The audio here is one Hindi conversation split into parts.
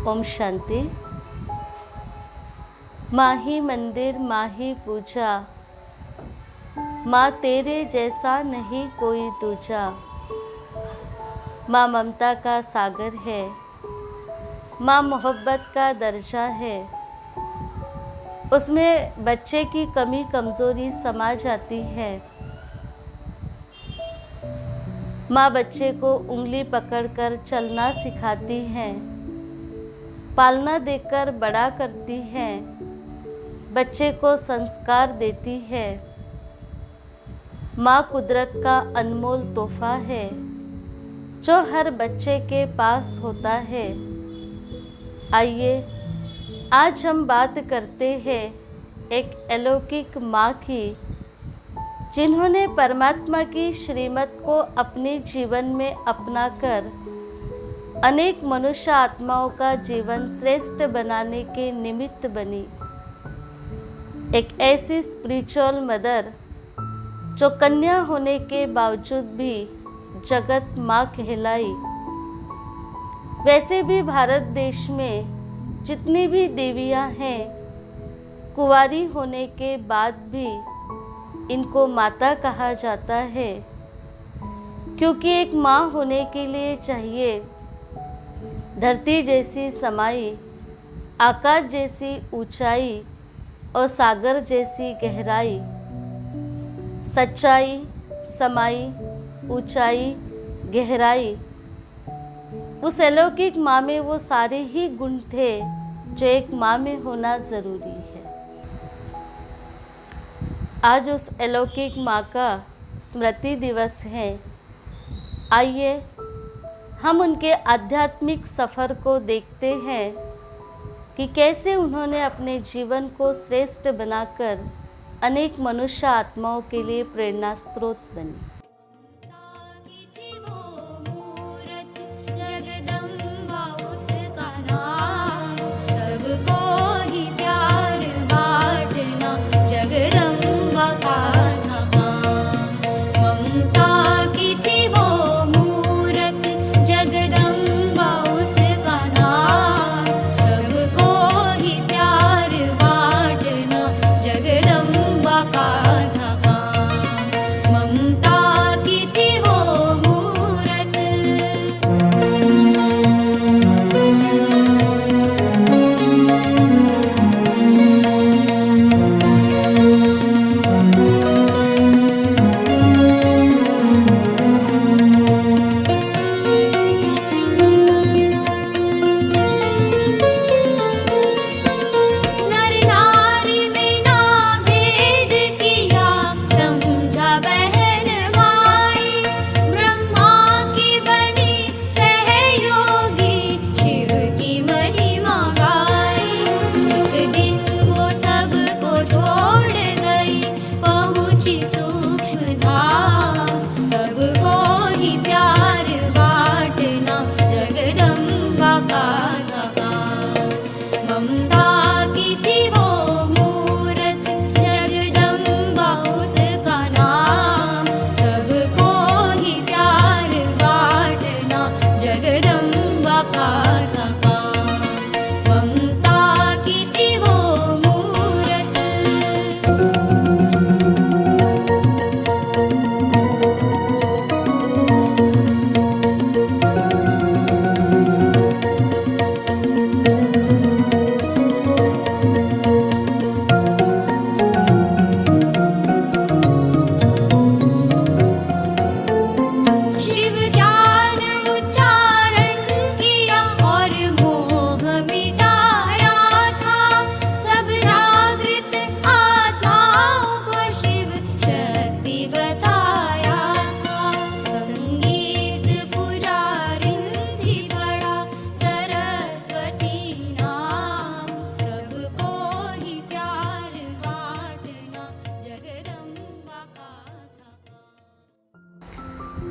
ओम शांति। माही मंदिर माही पूजा, माँ तेरे जैसा नहीं कोई दूजा। माँ ममता का सागर है, माँ मोहब्बत का दर्जा है। उसमें बच्चे की कमी कमज़ोरी समा जाती है। माँ बच्चे को उंगली पकड़कर चलना सिखाती है, पालना देकर बड़ा करती है, बच्चे को संस्कार देती है। माँ कुदरत का अनमोल तोहफा है, जो हर बच्चे के पास होता है। आइए आज हम बात करते हैं एक अलौकिक माँ की, जिन्होंने परमात्मा की श्रीमत को अपने जीवन में अपनाकर अनेक मनुष्य आत्माओं का जीवन श्रेष्ठ बनाने के निमित्त बनी। एक ऐसी स्पिरिचुअल मदर जो कन्या होने के बावजूद भी जगत माँ कहलाई। वैसे भी भारत देश में जितनी भी देवियाँ हैं, कुंवारी होने के बाद भी इनको माता कहा जाता है, क्योंकि एक माँ होने के लिए चाहिए धरती जैसी समाई, आकाश जैसी ऊंचाई और सागर जैसी गहराई। सच्चाई, समाई, ऊंचाई, गहराई, उस अलौकिक माँ में वो सारे ही गुण थे जो एक माँ में होना ज़रूरी है। आज उस अलौकिक माँ का स्मृति दिवस है। आइए हम उनके आध्यात्मिक सफ़र को देखते हैं कि कैसे उन्होंने अपने जीवन को श्रेष्ठ बनाकर अनेक मनुष्य आत्माओं के लिए प्रेरणा स्रोत बनी।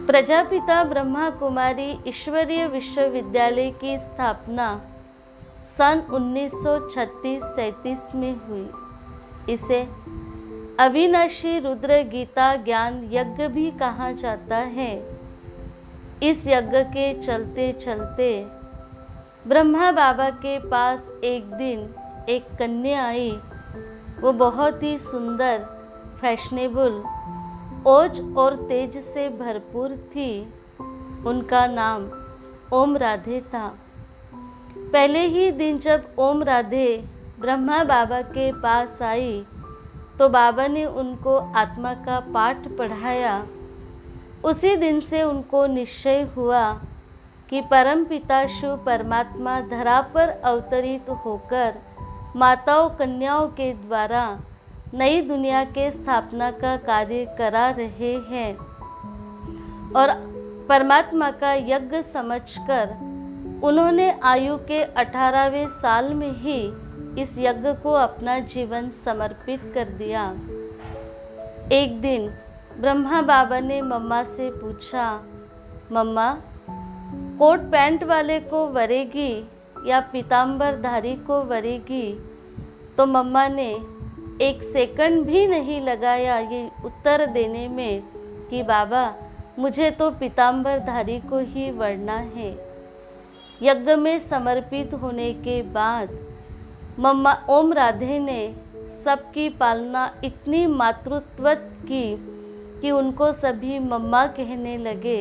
प्रजापिता ब्रह्मा कुमारी ईश्वरीय विश्वविद्यालय की स्थापना सन 1936-37 में हुई। इसे अविनाशी रुद्र गीता ज्ञान यज्ञ भी कहा जाता है। इस यज्ञ के चलते चलते ब्रह्मा बाबा के पास एक दिन एक कन्या आई। वो बहुत ही सुंदर, फैशनेबल, ओज और तेज से भरपूर थी। उनका नाम ओम राधे था। पहले ही दिन जब ओम राधे ब्रह्मा बाबा के पास आई तो बाबा ने उनको आत्मा का पाठ पढ़ाया। उसी दिन से उनको निश्चय हुआ कि परमपिता शिव परमात्मा धरा पर अवतरित होकर माताओं कन्याओं के द्वारा नई दुनिया के स्थापना का कार्य करा रहे हैं और परमात्मा का यज्ञ समझकर उन्होंने आयु के 18वें साल में ही इस यज्ञ को अपना जीवन समर्पित कर दिया। एक दिन ब्रह्मा बाबा ने मम्मा से पूछा, मम्मा, कोट पैंट वाले को वरेगी या पीताम्बरधारी को वरेगी? तो मम्मा ने एक सेकंड भी नहीं लगाया ये उत्तर देने में कि बाबा, मुझे तो पीताम्बरधारी को ही वरना है। यज्ञ में समर्पित होने के बाद मम्मा ओम राधे ने सबकी पालना इतनी मातृत्व की कि उनको सभी मम्मा कहने लगे।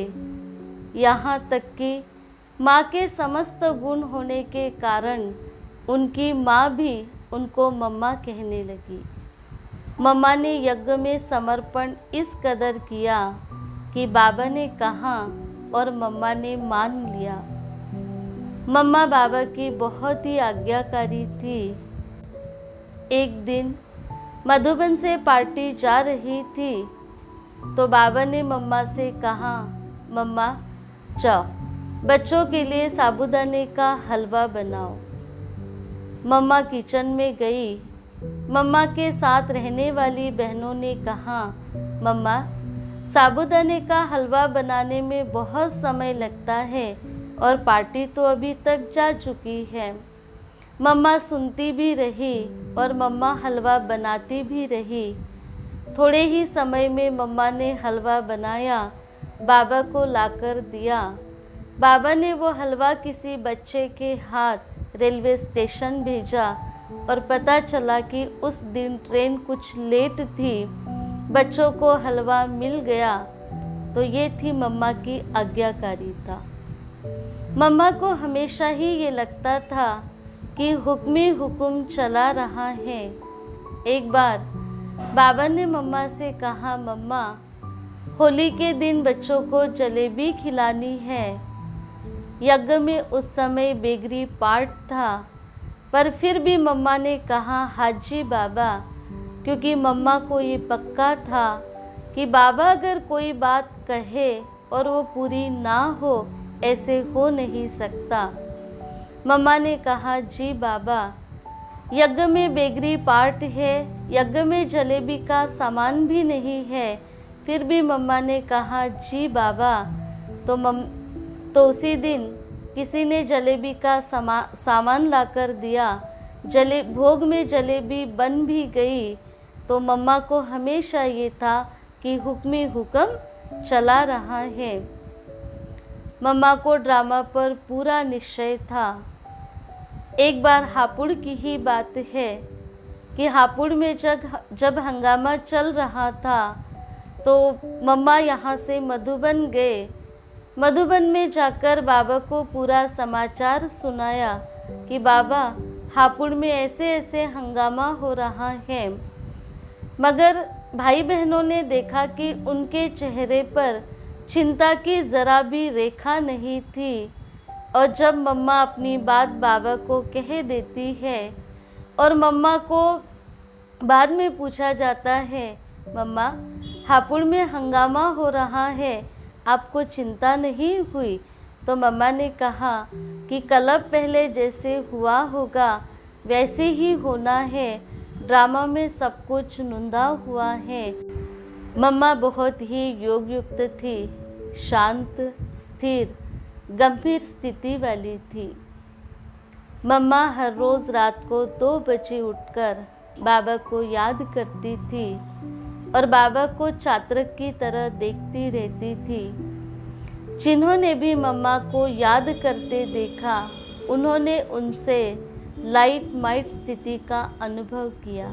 यहाँ तक कि माँ के समस्त गुण होने के कारण उनकी माँ भी उनको मम्मा कहने लगी। मम्मा ने यज्ञ में समर्पण इस कदर किया कि बाबा ने कहा और मम्मा ने मान लिया। मम्मा बाबा की बहुत ही आज्ञाकारी थी। एक दिन मधुबन से पार्टी जा रही थी तो बाबा ने मम्मा से कहा, मम्मा जाओ बच्चों के लिए साबूदाने का हलवा बनाओ। मम्मा किचन में गई। मम्मा के साथ रहने वाली बहनों ने कहा, मम्मा, साबूदाने का हलवा बनाने में बहुत समय लगता है और पार्टी तो अभी तक जा चुकी है। मम्मा सुनती भी रही और मम्मा हलवा बनाती भी रही। थोड़े ही समय में मम्मा ने हलवा बनाया, बाबा को लाकर दिया। बाबा ने वो हलवा किसी बच्चे के हाथ रेलवे स्टेशन भेजा और पता चला कि उस दिन ट्रेन कुछ लेट थी। बच्चों को हलवा मिल गया। तो ये थी मम्मा की आज्ञाकारिता। मम्मा को हमेशा ही ये लगता था कि हुक्मी हुक्म चला रहा है। एक बार बाबा ने मम्मा से कहा, मम्मा, होली के दिन बच्चों को जलेबी खिलानी है। यज्ञ में उस समय बेगरी पाठ था, पर फिर भी मम्मा ने कहा, हाजी बाबा, क्योंकि मम्मा को ये पक्का था कि बाबा अगर कोई बात कहे और वो पूरी ना हो, ऐसे हो नहीं सकता। मम्मा ने कहा, जी बाबा, यज्ञ में बेगरी पाठ है, यज्ञ में जलेबी का सामान भी नहीं है। फिर भी मम्मा ने कहा, जी बाबा। तो उसी दिन किसी ने जलेबी का सामान लाकर दिया। भोग में जलेबी बन भी गई। तो मम्मा को हमेशा ये था कि हुक्मी हुक्म चला रहा है। मम्मा को ड्रामा पर पूरा निश्चय था। एक बार हापुड़ की ही बात है कि हापुड़ में जब हंगामा चल रहा था तो मम्मा यहाँ से मधुबन गए। मधुबन में जाकर बाबा को पूरा समाचार सुनाया कि बाबा, हापुड़ में ऐसे ऐसे हंगामा हो रहा है। मगर भाई बहनों ने देखा कि उनके चेहरे पर चिंता की ज़रा भी रेखा नहीं थी। और जब मम्मा अपनी बात बाबा को कह देती है और मम्मा को बाद में पूछा जाता है, मम्मा, हापुड़ में हंगामा हो रहा है, आपको चिंता नहीं हुई? तो मम्मा ने कहा कि कल पहले जैसे हुआ होगा वैसे ही होना है। ड्रामा में सब कुछ नुंदा हुआ है। मम्मा बहुत ही योग युक्त थी, शांत, स्थिर, गंभीर स्थिति वाली थी। मम्मा हर रोज़ रात को 2 बजे उठकर बाबा को याद करती थी और बाबा को चातक की तरह देखती रहती थी। जिन्होंने भी मम्मा को याद करते देखा उन्होंने उनसे लाइट माइट स्थिति का अनुभव किया।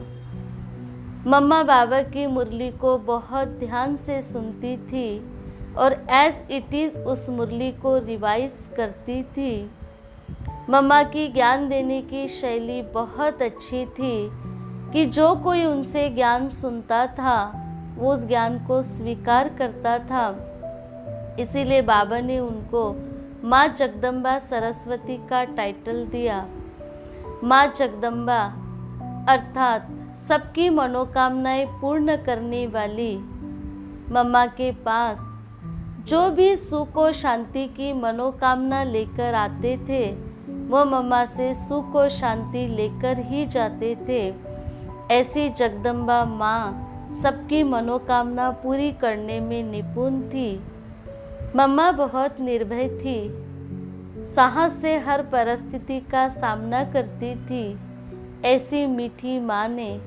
मम्मा बाबा की मुरली को बहुत ध्यान से सुनती थी और एज इट इज़ उस मुरली को रिवाइज करती थी। मम्मा की ज्ञान देने की शैली बहुत अच्छी थी कि जो कोई उनसे ज्ञान सुनता था वो उस ज्ञान को स्वीकार करता था। इसीलिए बाबा ने उनको माँ जगदम्बा सरस्वती का टाइटल दिया। माँ जगदम्बा अर्थात सबकी मनोकामनाएं पूर्ण करने वाली। मम्मा के पास जो भी सुख और शांति की मनोकामना लेकर आते थे वो मम्मा से सुख और शांति लेकर ही जाते थे। ऐसी जगदम्बा माँ सबकी मनोकामना पूरी करने में निपुण थी। मम्मा बहुत निर्भय थी, साहस से हर परिस्थिति का सामना करती थी। ऐसी मीठी माँ ने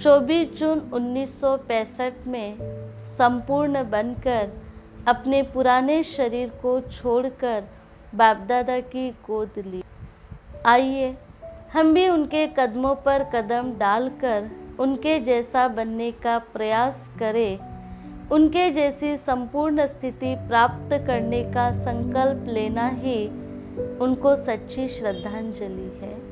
24 जून 1965 में संपूर्ण बनकर अपने पुराने शरीर को छोड़कर बाप दादा की गोद ली। आइए हम भी उनके कदमों पर कदम डालकर उनके जैसा बनने का प्रयास करें। उनके जैसी संपूर्ण स्थिति प्राप्त करने का संकल्प लेना ही उनको सच्ची श्रद्धांजलि है।